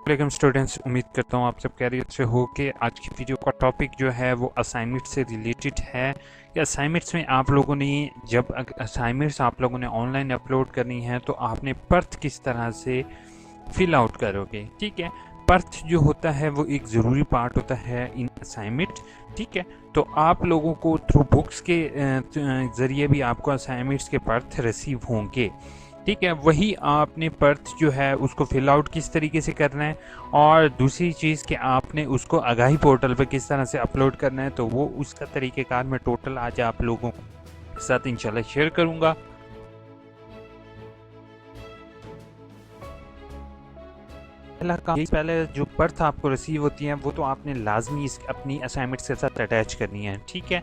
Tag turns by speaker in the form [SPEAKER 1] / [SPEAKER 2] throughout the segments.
[SPEAKER 1] वालेकुम स्टूडेंट्स, उम्मीद करता हूँ आप सब खैरियत से हो। कि आज की वीडियो का टॉपिक जो है वो असाइनमेंट से रिलेटेड है। कि असाइनमेंट्स में आप लोगों ने जब असाइनमेंट्स आप लोगों ने ऑनलाइन अपलोड करनी है तो आपने पर्थ किस तरह से फिल आउट करोगे। ठीक है, पर्थ जो होता है वो एक ज़रूरी पार्ट होता है इन असाइनमेंट। ठीक है, तो आप लोगों को थ्रू बुक्स के ज़रिए भी आपको असाइनमेंट्स के पर्थ रिसीव होंगे। ठीक है, वही आपने पर्थ जो है उसको फिल आउट किस तरीके से करना है, और दूसरी चीज़ कि आपने उसको आगाही पोर्टल पे किस तरह से अपलोड करना है, तो वो उसका तरीक़ेकार मैं टोटल आज आप लोगों के साथ इंशाल्लाह शेयर करूँगा। पहला काम, पहले जो पर्थ आपको रिसीव होती है वो तो आपने लाजमी अपनी असाइनमेंट्स के साथ अटैच करनी है। ठीक है,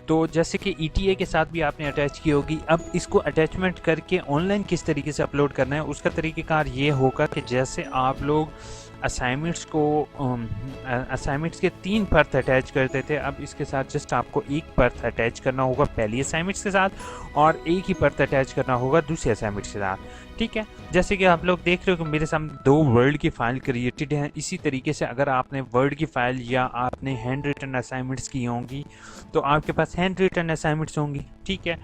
[SPEAKER 1] तो जैसे कि ईटीए के साथ भी आपने अटैच की होगी, अब इसको अटैचमेंट करके ऑनलाइन किस तरीके से अपलोड करना है उसका तरीक़ेकार ये होगा कि जैसे आप लोग असाइनमेंट्स को असाइनमेंट्स के 3 पर्थ अटैच करते थे, अब इसके साथ जस्ट आपको एक पर्थ अटैच करना होगा पहली असाइनमेंट्स के साथ, और एक ही पर्थ अटैच करना होगा दूसरी असाइनमेंट्स के साथ। ठीक है, जैसे कि आप लोग देख रहे हो कि मेरे सामने 2 वर्ड की फ़ाइल क्रिएटेड हैं। इसी तरीके से अगर आपने वर्ड की फ़ाइल या आपने हैंड रिटन असाइनमेंट्स की होंगी तो आपके पास हैंड रिटन असाइनमेंट्स होंगी। ठीक है,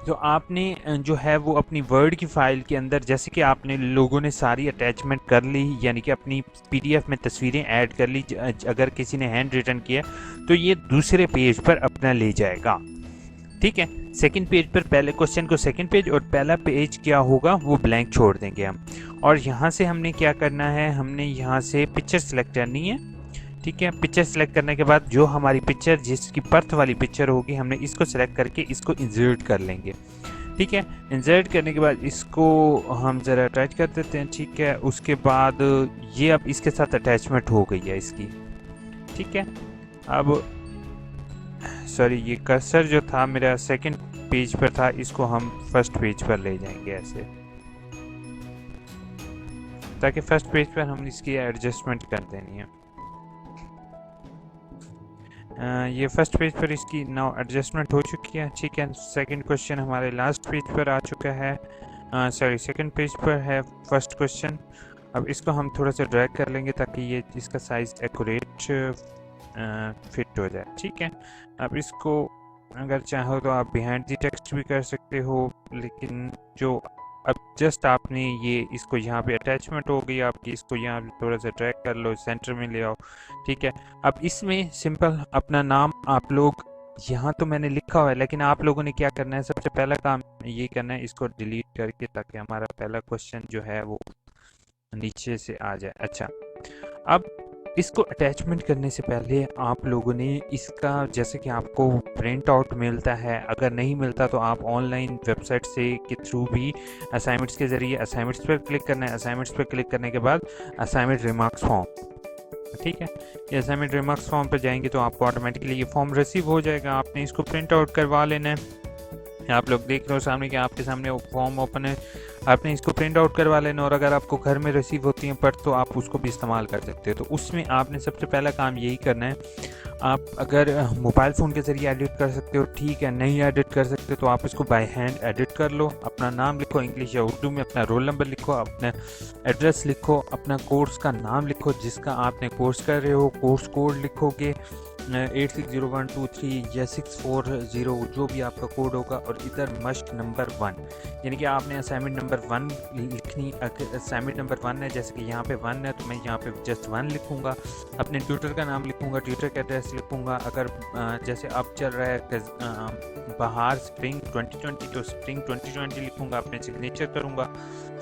[SPEAKER 1] तो आपने जो है वो अपनी वर्ड की फ़ाइल के अंदर, जैसे कि आपने लोगों ने सारी अटैचमेंट कर ली, यानी कि अपनी पीडीएफ में तस्वीरें ऐड कर ली, अगर किसी ने हैंड रिटन किया तो ये दूसरे पेज पर अपना ले जाएगा। ठीक है, सेकंड पेज पर पहले क्वेश्चन को सेकंड पेज और पहला पेज क्या होगा वो ब्लैंक छोड़ देंगे हम। और यहाँ से हमने क्या करना है, हमने यहाँ से पिक्चर सेलेक्ट करनी है। ठीक है, पिक्चर सेलेक्ट करने के बाद जो हमारी पिक्चर जिसकी पर्थ वाली पिक्चर होगी, हमने इसको सेलेक्ट करके इसको इंसर्ट कर लेंगे। ठीक है, इंसर्ट करने के बाद इसको हम ज़रा अटैच कर देते हैं। ठीक है, उसके बाद ये अब इसके साथ अटैचमेंट हो गई है इसकी। ठीक है, अब सॉरी, ये कर्सर जो था मेरा सेकंड पेज पर था, इसको हम फर्स्ट पेज पर ले जाएंगे ऐसे, ताकि फर्स्ट पेज पर हम इसकी एडजस्टमेंट कर देनी है। ये फर्स्ट पेज पर इसकी नाउ एडजस्टमेंट हो चुकी है। ठीक है, सेकंड क्वेश्चन हमारे लास्ट पेज पर आ चुका है, सॉरी सेकंड पेज पर है फर्स्ट क्वेश्चन। अब इसको हम थोड़ा सा ड्रैग कर लेंगे ताकि ये इसका साइज एक्यूरेट फिट हो जाए। ठीक है, अब इसको अगर चाहो तो आप बिहाइंड द टेक्स्ट भी कर सकते हो, लेकिन जो अब जस्ट आपने ये इसको यहाँ पे अटैचमेंट हो गई आपकी, इसको यहाँ पे थोड़ा सा ड्रैग कर लो, सेंटर में ले आओ। ठीक है, अब इसमें सिंपल अपना नाम आप लोग, यहाँ तो मैंने लिखा हुआ है लेकिन आप लोगों ने क्या करना है, सबसे पहला काम ये करना है, इसको डिलीट करके, ताकि हमारा पहला क्वेश्चन जो है वो नीचे से आ जाए। अच्छा, अब इसको अटैचमेंट करने से पहले आप लोगों ने इसका, जैसे कि आपको प्रिंट आउट मिलता है, अगर नहीं मिलता तो आप ऑनलाइन वेबसाइट से के थ्रू भी असाइनमेंट्स के ज़रिए असाइनमेंट्स पर क्लिक करना है। असाइनमेंट्स पर क्लिक करने के बाद असाइनमेंट रिमार्क्स फॉर्म, ठीक है, ये असाइनमेंट रिमार्क्स फॉर्म पर जाएंगे तो आपको ऑटोमेटिकली ये फॉर्म रिसीव हो जाएगा। आपने इसको प्रिंट आउट करवा लेना है। आप लोग देख रहे हो सामने कि आपके सामने फॉर्म ओपन है, आपने इसको प्रिंट आउट करवा लेना, और अगर आपको घर में रिसीव होती हैं पर्थ तो आप उसको भी इस्तेमाल कर सकते हो। तो उसमें आपने सबसे पहला काम यही करना है, आप अगर मोबाइल फ़ोन के ज़रिए एडिट कर सकते हो ठीक है, नहीं एडिट कर सकते तो आप इसको बाय हैंड एडिट कर लो। अपना नाम लिखो इंग्लिश या उर्दू में, अपना रोल नंबर लिखो, अपना एड्रेस लिखो, अपना कोर्स का नाम लिखो जिसका आपने कोर्स कर रहे हो, कोर्स कोड लिखोगे 860123 या 640 जो भी आपका कोड होगा, और इधर मस्ट नंबर 1, यानी कि आपने असाइनमेंट नंबर 1 लिखनी। अगर असाइनमेंट नंबर 1 है, जैसे कि यहाँ पे 1 है तो मैं यहाँ पे जस्ट 1 लिखूँगा। अपने ट्यूटर का नाम लिखूँगा, ट्यूटर का एड्रेस लिखूँगा। अगर जैसे अब चल रहा है बाहर स्प्रिंग 2020 तो स्प्रिंग 2020 लिखूँगा, अपने सिग्नेचर करूँगा।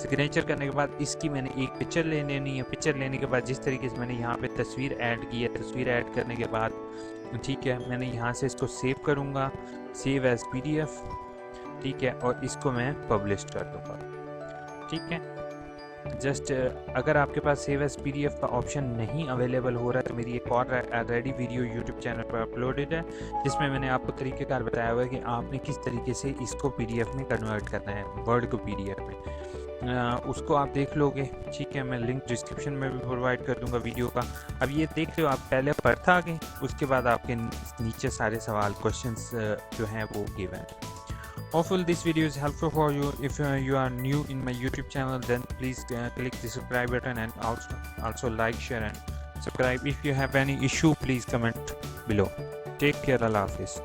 [SPEAKER 1] सिग्नेचर करने के बाद इसकी मैंने एक पिक्चर ले लेनी है। पिक्चर लेने के बाद जिस तरीके से मैंने यहाँ पे तस्वीर ऐड की है, तस्वीर ऐड करने के बाद ठीक है, मैंने यहाँ से इसको सेव करूँगा, सेव एज पीडीएफ। ठीक है, और इसको मैं पब्लिश कर दूँगा। ठीक है, जस्ट अगर आपके पास सेव एज पीडीएफ का ऑप्शन नहीं अवेलेबल हो रहा है तो मेरी एक और रेडी वीडियो यूट्यूब चैनल पर अपलोडेड है, जिसमें मैंने आपको तरीक़ेकार बताया हुआ है कि आपने किस तरीके से इसको पीडीएफ में कन्वर्ट करना है, वर्ड को पीडीएफ में। उसको आप देख लोगे। ठीक है, मैं लिंक डिस्क्रिप्शन में भी प्रोवाइड कर दूंगा वीडियो का। अब ये देख रहे हो आप, पहले पर्थ आ गई, उसके बाद आपके नीचे सारे सवाल क्वेश्चंस जो हैं वो गिवन है। Hopefully this video is helpful for you. If you are new in my YouTube channel, then please click the subscribe button and also like, share and subscribe. If you have any issue, please comment below. Take care. Allah Hafiz.